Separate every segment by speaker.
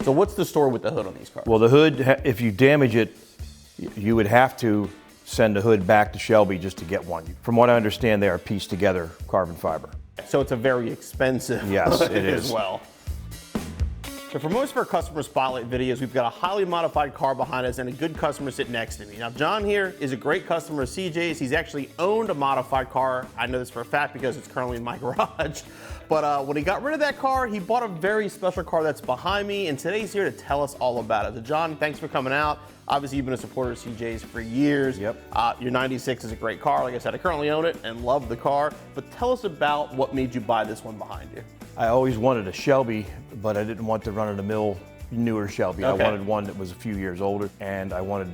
Speaker 1: So what's the story with the hood on these cars?
Speaker 2: Well, the hood, if you damage it, you would have to send the hood back to Shelby just to get one. From what I understand, they are pieced together carbon fiber.
Speaker 1: So it's a very expensive
Speaker 2: yes, it
Speaker 1: as
Speaker 2: is.
Speaker 1: well. So for most of our customer spotlight videos, we've got a highly modified car behind us and a good customer sitting next to me. Now, John here is a great customer of CJ's. He's actually owned a modified car. I know this for a fact because it's currently in my garage. But when he got rid of that car, he bought a very special car that's behind me, and today he's here to tell us all about it. So John, thanks for coming out. Obviously, you've been a supporter of CJ's for years.
Speaker 2: Yep.
Speaker 1: Your 96 is a great car. Like I said, I currently own it and love the car. But tell us about what made you buy this one behind you.
Speaker 2: I always wanted a Shelby, but I didn't want the run-of-the-mill newer Shelby.
Speaker 1: Okay.
Speaker 2: I wanted one that was a few years older, and I wanted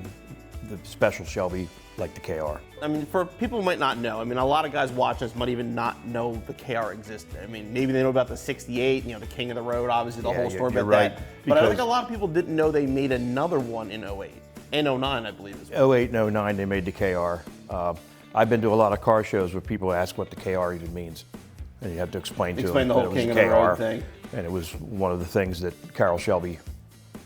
Speaker 2: the special Shelby like the KR.
Speaker 1: I mean, for people who might not know, I mean, a lot of guys watching this might even not know the KR existed. I mean, maybe they know about the 68, you know, the king of the road, obviously the whole story about
Speaker 2: right,
Speaker 1: that. But I think a lot of people didn't know they made another one in 08. And 09, I believe as well.
Speaker 2: 08 and 09, they made the KR. I've been to a lot of car shows where people ask what the KR even means. And you have to explain to them
Speaker 1: the
Speaker 2: that
Speaker 1: whole
Speaker 2: it was
Speaker 1: king
Speaker 2: a
Speaker 1: of the road
Speaker 2: KR.
Speaker 1: thing.
Speaker 2: And it was one of the things that Carroll Shelby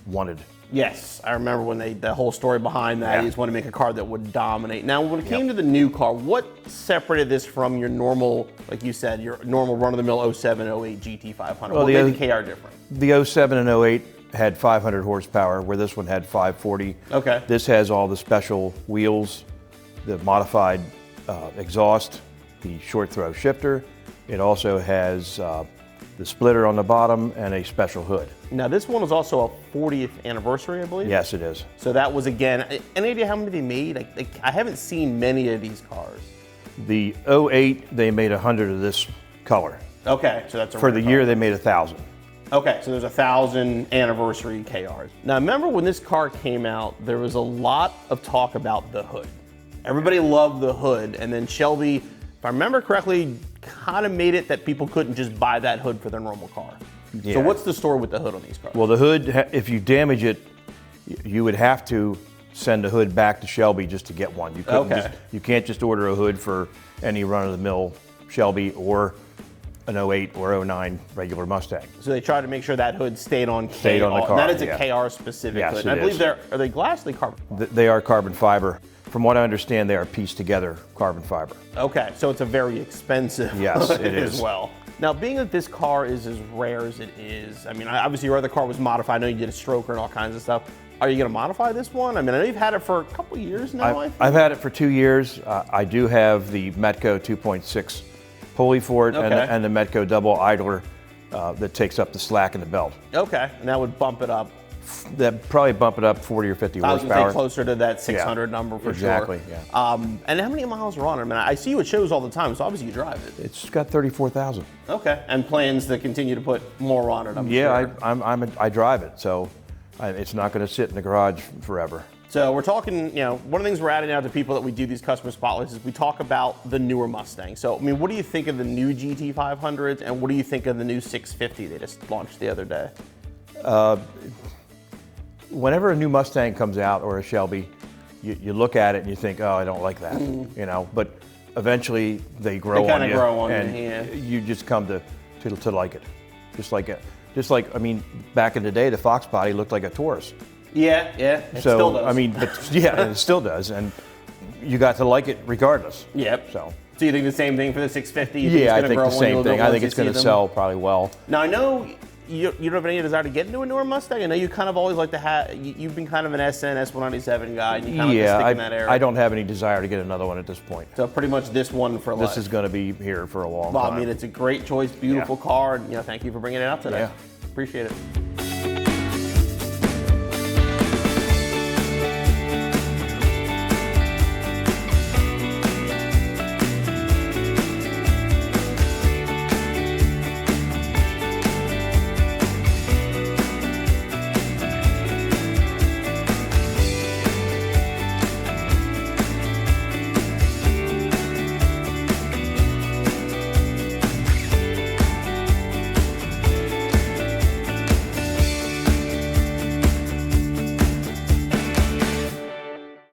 Speaker 2: wanted.
Speaker 1: Yes, I remember when the whole story behind that.
Speaker 2: Yeah.
Speaker 1: He just wanted to make a car that would dominate. Now, when it came to the new car, what separated this from your normal, like you said, your normal run-of-the-mill 07, 08 GT500?
Speaker 2: Well,
Speaker 1: what made the KR different?
Speaker 2: The 07 and 08 had 500 horsepower, where this one had 540.
Speaker 1: Okay.
Speaker 2: This has all the special wheels, the modified exhaust, the short throw shifter. It also has the splitter on the bottom and a special hood.
Speaker 1: Now, this one was also a 40th anniversary, I believe?
Speaker 2: Yes, it is.
Speaker 1: So that was, again, any idea how many they made? I haven't seen many of these cars.
Speaker 2: The 08, they made 100 of this color.
Speaker 1: Okay, so that's a
Speaker 2: For
Speaker 1: rare
Speaker 2: the
Speaker 1: car.
Speaker 2: year, they made 1,000.
Speaker 1: Okay, so there's 1,000 anniversary KRs. Now, remember when this car came out, there was a lot of talk about the hood. Everybody loved the hood, and then Shelby, if I remember correctly, kind of made it that people couldn't just buy that hood for their normal car.
Speaker 2: Yeah.
Speaker 1: So what's the story with the hood on these cars?
Speaker 2: Well, the hood, if you damage it, you would have to send the hood back to Shelby just to get one. You couldn't
Speaker 1: Okay.
Speaker 2: you can't just order a hood for any run-of-the-mill Shelby or an 08 or 09 regular Mustang.
Speaker 1: So they tried to make sure that hood stayed on KR.
Speaker 2: Stayed on the car,
Speaker 1: And that is a
Speaker 2: yeah.
Speaker 1: KR specific
Speaker 2: Yes,
Speaker 1: hood.
Speaker 2: it
Speaker 1: And I believe
Speaker 2: is.
Speaker 1: are they glass or are they carbon?
Speaker 2: They are carbon fiber. From what I understand, they are pieced together carbon fiber.
Speaker 1: Okay, so it's a very expensive
Speaker 2: Yes, it
Speaker 1: as
Speaker 2: is.
Speaker 1: well. Now, being that this car is as rare as it is, I mean, obviously your other car was modified. I know you did a stroker and all kinds of stuff. Are you going to modify this one? I mean, I know you've had it for a couple years now, I think.
Speaker 2: I've had it for 2 years. I do have the Metco 2.6 pulley for it,
Speaker 1: Okay.
Speaker 2: and the Metco double idler that takes up the slack in the belt.
Speaker 1: Okay, and that would bump it up.
Speaker 2: That probably bump it up 40 or 50
Speaker 1: I was going to
Speaker 2: horsepower.
Speaker 1: say closer to that 600 number for
Speaker 2: exactly,
Speaker 1: sure.
Speaker 2: yeah.
Speaker 1: And how many miles are on it? I mean, I see you at shows all the time, so obviously you drive it.
Speaker 2: It's got 34,000.
Speaker 1: Okay, and plans to continue to put more on it, I'm
Speaker 2: Yeah,
Speaker 1: sure.
Speaker 2: I drive it, so it's not going to sit in the garage forever.
Speaker 1: So we're talking, you know, one of the things we're adding out to people that we do these customer spotlights is we talk about the newer Mustang. So, I mean, what do you think of the new GT500s and what do you think of the new 650 they just launched the other day?
Speaker 2: Whenever a new Mustang comes out or a Shelby, you look at it and you think, oh, I don't like that, you know. But eventually they grow
Speaker 1: They kinda
Speaker 2: on you,
Speaker 1: grow on you,
Speaker 2: and
Speaker 1: yeah.
Speaker 2: you just come to like it, just like it. Just like, I mean, back in the day, the Fox body looked like a Taurus.
Speaker 1: Yeah, it
Speaker 2: So
Speaker 1: still does.
Speaker 2: I mean, but yeah, and it still does, and you got to like it regardless.
Speaker 1: Yep.
Speaker 2: So
Speaker 1: you think the same thing for the 650? You think it's
Speaker 2: yeah, I
Speaker 1: gonna
Speaker 2: think
Speaker 1: grow
Speaker 2: the
Speaker 1: on you a
Speaker 2: same
Speaker 1: little
Speaker 2: thing.
Speaker 1: bit
Speaker 2: I
Speaker 1: once
Speaker 2: think
Speaker 1: you
Speaker 2: it's going
Speaker 1: see
Speaker 2: to
Speaker 1: them?
Speaker 2: sell probably well.
Speaker 1: Now I know you don't have any desire to get into a newer Mustang. I know you kind of always like to have. You've been kind of an SN S197 guy, and you kind of
Speaker 2: Yeah,
Speaker 1: stick in that area.
Speaker 2: I don't have any desire to get another one at this point.
Speaker 1: So pretty much this one for life.
Speaker 2: This is going to be here for a long
Speaker 1: Well,
Speaker 2: time.
Speaker 1: I mean, it's a great choice, beautiful car, and thank you for bringing it out today.
Speaker 2: Yeah.
Speaker 1: Appreciate it.